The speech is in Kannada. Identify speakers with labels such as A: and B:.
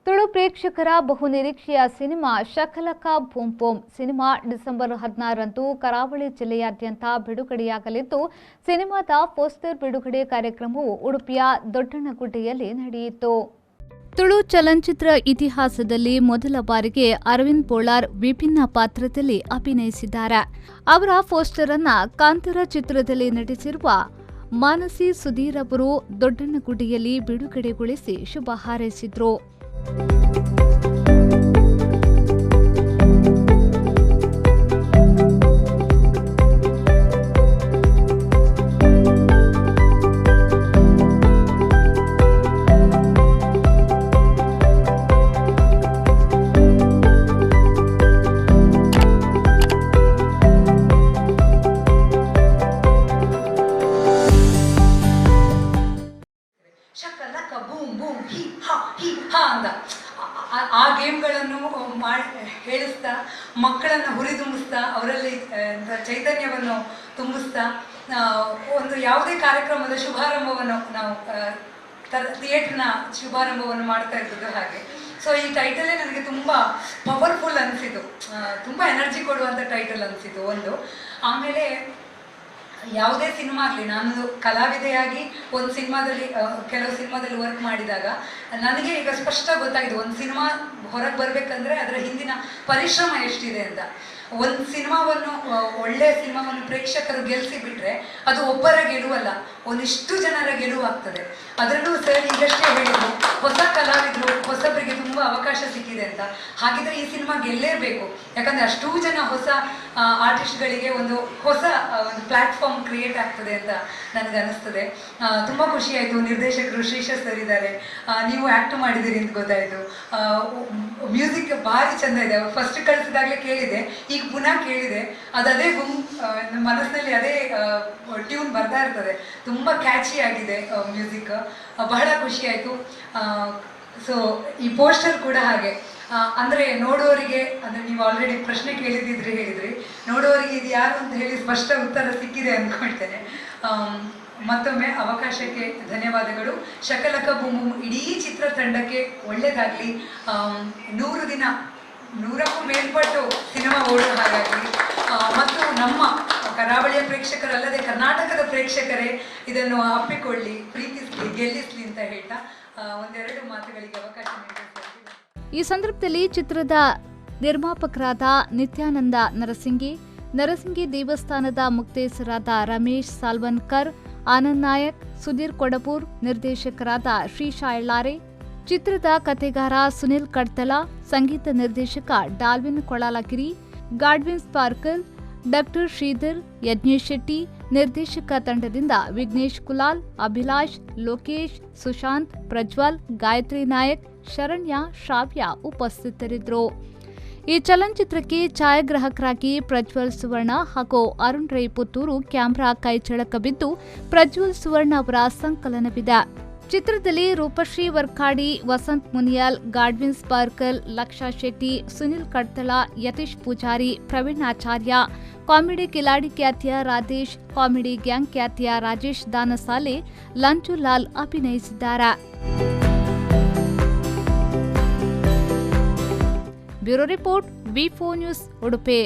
A: ತುಳು ಪ್ರೇಕ್ಷಕರ ಬಹುನಿರೀಕ್ಷೆಯ cinema Shakalaka Boom Boom cinema December 16ರಂದು ಕರಾವಳಿ ಜಿಲ್ಲೆಯಾದ್ಯಂತ ಬಿಡುಗಡೆಯಾಗಲಿದ್ದು, ಸಿನಿಮಾದ ಪೋಸ್ಟರ್ ಬಿಡುಗಡೆ ಕಾರ್ಯಕ್ರಮವು ಉಡುಪಿಯ ದೊಡ್ಡನಗುಡ್ಡೆಯಲ್ಲಿ ನಡೆಯಿತು. ತುಳು ಚಲನಚಿತ್ರ ಇತಿಹಾಸದಲ್ಲಿ ಮೊದಲ ಬಾರಿಗೆ ಅರವಿಂದ್ ಬೋಳಾರ್ ವಿಭಿನ್ನ ಪಾತ್ರದಲ್ಲಿ ಅಭಿನಯಿಸಿದ್ದಾರೆ. ಅವರ ಪೋಸ್ಟರ್ ಅನ್ನು ಕಾಂತಾರ ಚಿತ್ರದಲ್ಲಿ ನಟಿಸಿರುವ ಮಾನಸಿ ಸುಧೀರ್ ಅವರು ದೊಡ್ಡನಗುಡ್ಡೆಯಲ್ಲಿ ಬಿಡುಗಡೆಗೊಳಿಸಿ ಶುಭ ಹಾರೈಸಿದರು.
B: ಶಕಲಕ ಬೂಮ್ ಬೂಮ್ ಹಿ ಹಾ ಅಂತ ಆ ಗೇಮ್ಗಳನ್ನು ಹೇಳಿಸ್ತಾ ಮಕ್ಕಳನ್ನು ಹುರಿದುಂಬಿಸ್ತಾ ಅವರಲ್ಲಿ ಚೈತನ್ಯವನ್ನು ತುಂಬಿಸ್ತಾ ಒಂದು ಯಾವುದೇ ಕಾರ್ಯಕ್ರಮದ ಶುಭಾರಂಭವನ್ನು ನಾವು ಥಿಯೇಟ್ರ್ನ ಶುಭಾರಂಭವನ್ನು ಮಾಡ್ತಾ ಇರ್ತಿದ್ದು ಹಾಗೆ. ಸೊ ಈ ಟೈಟಲೇ ನನಗೆ ತುಂಬ ಪವರ್ಫುಲ್ ಅನಿಸಿತು, ತುಂಬ ಎನರ್ಜಿ ಕೊಡುವಂಥ ಟೈಟಲ್ ಅನಿಸಿತು ಒಂದು. ಆಮೇಲೆ ಯಾವುದೇ ಸಿನಿಮಾ ಆಗಲಿ, ನಾನು ಕಲಾವಿದೆಯಾಗಿ ಒಂದು ಸಿನಿಮಾದಲ್ಲಿ ಕೆಲವು ಸಿನಿಮಾದಲ್ಲಿ ವರ್ಕ್ ಮಾಡಿದಾಗ ನನಗೆ ಈಗ ಸ್ಪಷ್ಟ ಗೊತ್ತಾಗಿದೆ ಒಂದು ಸಿನಿಮಾ ಹೊರಗೆ ಬರಬೇಕಂದ್ರೆ ಅದರ ಹಿಂದಿನ ಪರಿಶ್ರಮ ಎಷ್ಟಿದೆ ಅಂತ. ಒಂದು ಸಿನಿಮಾವನ್ನು ಒಳ್ಳೆಯ ಸಿನಿಮಾವನ್ನು ಪ್ರೇಕ್ಷಕರು ಗೆಲ್ಲಿಸಿ ಬಿಟ್ಟರೆ ಅದು ಒಬ್ಬರ ಗೆಲುವಲ್ಲ, ಒಂದಿಷ್ಟು ಜನರ ಗೆಲುವಾಗ್ತದೆ. ಅದರಲ್ಲೂ ಸರ್ ಈಗಷ್ಟೇ ಹೇಳಿದ್ರು ಹೊಸ ಕಲಾವಿದರು ಹೊಸಬರಿಗೆ ತುಂಬ ಅವಕಾಶ ಸಿಕ್ಕಿದೆ ಅಂತ. ಹಾಗಿದ್ರೆ ಈ ಸಿನಿಮಾ ಗೆಲ್ಲೇಬೇಕು, ಯಾಕಂದರೆ ಅಷ್ಟೂ ಜನ ಹೊಸ ಆರ್ಟಿಸ್ಟ್ಗಳಿಗೆ ಒಂದು ಹೊಸ ಒಂದು ಪ್ಲ್ಯಾಟ್ಫಾರ್ಮ್ ಕ್ರಿಯೇಟ್ ಆಗ್ತದೆ ಅಂತ ನನಗೆ ಅನಿಸ್ತದೆ. ತುಂಬ ಖುಷಿಯಾಯಿತು. ನಿರ್ದೇಶಕರು ಶ್ರೀಶಾ ಸರ್ ಇದ್ದಾರೆ, ನೀವು ಆ್ಯಕ್ಟ್ ಮಾಡಿದ್ದೀರಿ ಅಂತ ಗೊತ್ತಾಯಿತು. ಮ್ಯೂಸಿಕ್ ಭಾರಿ ಚೆಂದ ಇದೆ. ಫಸ್ಟ್ ಕಳಿಸಿದಾಗಲೇ ಕೇಳಿದೆ, ಈಗ ಪುನಃ ಕೇಳಿದೆ, ಅದೇ ಮನಸ್ಸಿನಲ್ಲಿ ಅದೇ ಟ್ಯೂನ್ ಬರ್ತಾ ಇರ್ತದೆ. ತುಂಬ ಕ್ಯಾಚಿ ಆಗಿದೆ ಮ್ಯೂಸಿಕ್, ಬಹಳ ಖುಷಿಯಾಯಿತು. ಸೊ ಈ ಪೋಸ್ಟರ್ ಕೂಡ ಹಾಗೆ, ಅಂದರೆ ನೋಡುವವರಿಗೆ, ಅಂದರೆ ನೀವು ಆಲ್ರೆಡಿ ಪ್ರಶ್ನೆ ಹೇಳಿದ್ರಿ, ನೋಡುವವರಿಗೆ ಇದು ಯಾರು ಅಂತ ಹೇಳಿ ಸ್ಪಷ್ಟ ಉತ್ತರ ಸಿಕ್ಕಿದೆ ಅಂದ್ಕೊಳ್ತೇನೆ. ಮತ್ತೊಮ್ಮೆ ಅವಕಾಶಕ್ಕೆ ಧನ್ಯವಾದಗಳು. ಶಕಲಕ ಬೂಮ್ ಬೂಮ್ ಇಡೀ ಚಿತ್ರತಂಡಕ್ಕೆ ಒಳ್ಳೆಯದಾಗಲಿ. 100 ದಿನ 100ಕ್ಕೂ ಮೇಲ್ಪಟ್ಟು ಸಿನಿಮಾ ಓಡೋ ಹಾಗಾಗಲಿ. ಮತ್ತು ನಮ್ಮ ಕರಾವಳಿಯ ಪ್ರೇಕ್ಷಕರಲ್ಲದೆ ಕರ್ನಾಟಕದ ಪ್ರೇಕ್ಷಕರೇ ಇದನ್ನು ಅಪ್ಪಿಕೊಳ್ಳಿ, ಪ್ರೀತಿಸಲಿ, ಗೆಲ್ಲಿಸಲಿ ಅಂತ ಹೇಳ್ತಾ ಒಂದೆರಡು ಮಾತುಗಳಿಗೆ ಅವಕಾಶ ನೀಡಿದ್ದಾರೆ.
A: ಈ ಸಂದರ್ಭದಲ್ಲಿ ಚಿತ್ರದ ನಿರ್ಮಾಪಕರಾದ ನಿತ್ಯಾನಂದ ನರಸಿಂಗಿ ದೇವಸ್ಥಾನದ ಮುಕ್ತೇಸರಾದ ರಮೇಶ್ ಸಾಲ್ವನ್ಕರ್, ಆನಂದ್ ನಾಯಕ್, ಸುಧೀರ್ ಕೊಡಪೂರ್, ನಿರ್ದೇಶಕರಾದ ಶ್ರೀಶಾ ಎಳ್ಳಾರೆ, ಚಿತ್ರದ ಕಥೆಗಾರ ಸುನಿಲ್ ಕಡ್ತಲ, ಸಂಗೀತ ನಿರ್ದೇಶಕ Dalwin Kolalagiri, Godwin Sparkle, doctor Sridhar, Yajnesh Shetty, ನಿರ್ದೇಶಕ ತಂಡದಿಂದ ವಿಘ್ನೇಶ್ ಕುಲಾಲ್, ಅಭಿಲಾಷ್, ಲೋಕೇಶ್, ಸುಶಾಂತ್, ಪ್ರಜ್ವಲ್, ಗಾಯತ್ರಿ ನಾಯಕ್, ಶರಣ್ಯ, ಶ್ರಾವ್ಯ ಉಪಸ್ಥಿತರಿದ್ದರು. ಈ ಚಲನಚಿತ್ರಕ್ಕೆ ಛಾಯಾಗ್ರಾಹಕರಾಗಿ ಪ್ರಜ್ವಲ್ ಸುವರ್ಣ ಹಾಗೂ ಅರುಣ್ ರೈ ಪುತ್ತೂರು ಕ್ಯಾಮೆರಾ ಕೈಚಳಕ ಬಿದ್ದು ಪ್ರಜ್ವಲ್ ಸುವರ್ಣ ಅವರ ಸಂಕಲನವಿದೆ. ಚಿತ್ರದಲ್ಲಿ ರೂಪಶ್ರೀ ವರ್ಕಾಡಿ, ವಸಂತ್ ಮುನಿಯಾಲ್, ಗಾಡ್ವಿನ್ ಸ್ಪಾರ್ಕಲ್, ಲಕ್ಷಾ ಶೆಟ್ಟಿ, ಸುನಿಲ್ ಕಡ್ತಳ, ಯತೀಶ್ ಪೂಜಾರಿ, ಪ್ರವೀಣ್ ಆಚಾರ್ಯ, ಕಾಮಿಡಿ ಕಿಲಾಡಿ ಖ್ಯಾತಿಯ ರಾಧೇಶ್, ಕಾಮಿಡಿ ಗ್ಯಾಂಗ್ ಖ್ಯಾತಿಯ ರಾಜೇಶ್ ದಾನಸಾಲೆ, ಲಂಚು ಲಾಲ್ ಅಭಿನಯಿಸಿದ್ದಾರೆ. ಬ್ಯೂರೋ ರಿಪೋರ್ಟ್, ವಿ4 ನ್ಯೂಸ್, ಉಡುಪಿ.